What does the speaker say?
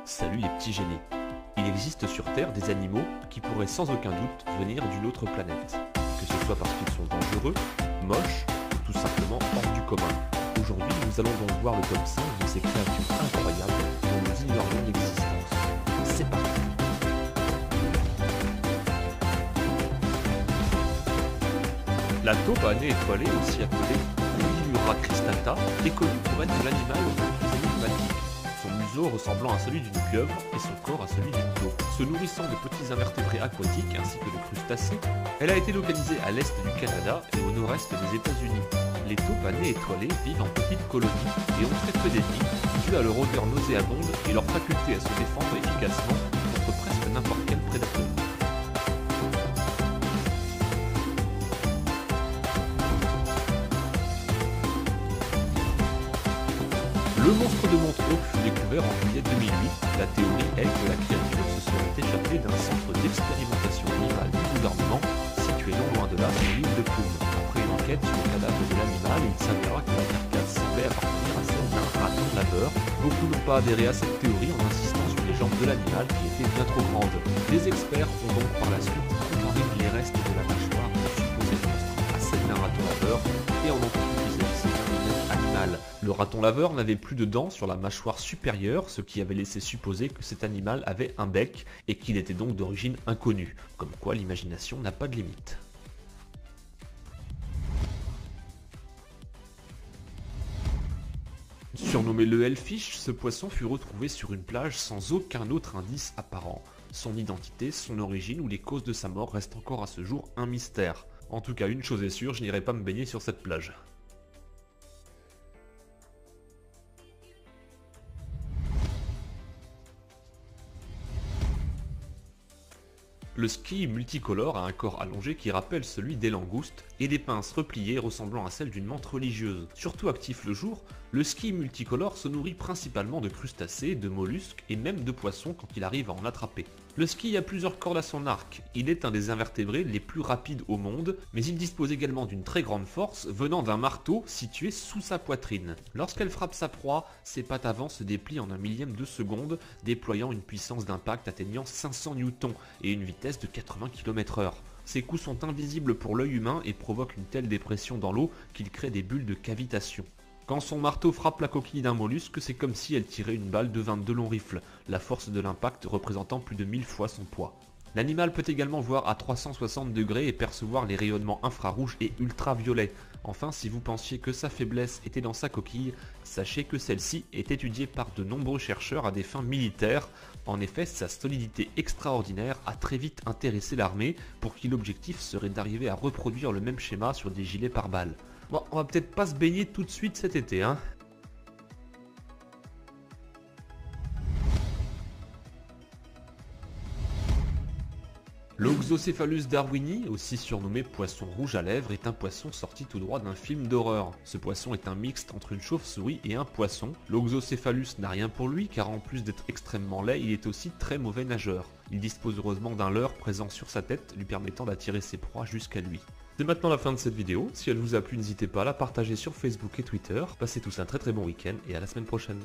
Salut les petits génies. Il existe sur Terre des animaux qui pourraient sans aucun doute venir d'une autre planète. Que ce soit parce qu'ils sont dangereux, moches ou tout simplement hors du commun. Aujourd'hui, nous allons donc voir le top 5 de ces créatures incroyables dont nous ignorons l'existence. C'est parti. La taupe à nez étoilé, aussi appelée Polyura cristata, est connue pour être l'animal le plus énigmatique. Son museau ressemblant à celui d'une pieuvre et son corps à celui d'une taupe. Se nourrissant de petits invertébrés aquatiques ainsi que de crustacés, elle a été localisée à l'est du Canada et au nord-est des États-Unis. Les taupes à nez étoilé vivent en petites colonies et ont très peu d'ennemis, dû à leur odeur nauséabonde et leur faculté à se défendre efficacement contre presque n'importe quel prédateur. Le monstre de Montreux fut découvert en juillet 2008. La théorie est que la créature se serait échappée d'un centre d'expérimentation animale du gouvernement situé non loin de là sur l'île de Plume. Après une enquête sur le cadavre de l'animal, il s'avéra que la carcasse semblait appartenir à celle d'un raton laveur. Beaucoup n'ont pas adhéré à cette théorie en insistant sur les jambes de l'animal qui étaient bien trop grandes. Les experts ont donc par la suite comparé les restes de la mâchoire du supposé monstre à celle d'un raton laveur et en ont conclu qu'il s'agissait d'un même animal. Le raton laveur n'avait plus de dents sur la mâchoire supérieure, ce qui avait laissé supposer que cet animal avait un bec et qu'il était donc d'origine inconnue. Comme quoi l'imagination n'a pas de limite. Surnommé le Hellfish, ce poisson fut retrouvé sur une plage sans aucun autre indice apparent. Son identité, son origine ou les causes de sa mort restent encore à ce jour un mystère. En tout cas, une chose est sûre, je n'irai pas me baigner sur cette plage. Le squille multicolore a un corps allongé qui rappelle celui des langoustes et des pinces repliées ressemblant à celles d'une menthe religieuse. Surtout actif le jour, le squille multicolore se nourrit principalement de crustacés, de mollusques et même de poissons quand il arrive à en attraper. Le squille a plusieurs cordes à son arc, il est un des invertébrés les plus rapides au monde, mais il dispose également d'une très grande force venant d'un marteau situé sous sa poitrine. Lorsqu'elle frappe sa proie, ses pattes avant se déplient en un millième de seconde, déployant une puissance d'impact atteignant 500 newtons et une vitesse de 80 km/h. Ces coups sont invisibles pour l'œil humain et provoquent une telle dépression dans l'eau qu'il crée des bulles de cavitation. Quand son marteau frappe la coquille d'un mollusque, c'est comme si elle tirait une balle de 22 longs rifles, la force de l'impact représentant plus de 1000 fois son poids. L'animal peut également voir à 360 degrés et percevoir les rayonnements infrarouges et ultraviolets. Enfin, si vous pensiez que sa faiblesse était dans sa coquille, sachez que celle-ci est étudiée par de nombreux chercheurs à des fins militaires. En effet, sa solidité extraordinaire a très vite intéressé l'armée, pour qui l'objectif serait d'arriver à reproduire le même schéma sur des gilets pare-balles. Bon, on va peut-être pas se baigner tout de suite cet été, hein. L'Oxocephalus darwini, aussi surnommé poisson rouge à lèvres, est un poisson sorti tout droit d'un film d'horreur. Ce poisson est un mixte entre une chauve-souris et un poisson. L'Oxocephalus n'a rien pour lui car en plus d'être extrêmement laid, il est aussi très mauvais nageur. Il dispose heureusement d'un leurre présent sur sa tête, lui permettant d'attirer ses proies jusqu'à lui. C'est maintenant la fin de cette vidéo. Si elle vous a plu, n'hésitez pas à la partager sur Facebook et Twitter. Passez tous un très bon week-end et à la semaine prochaine.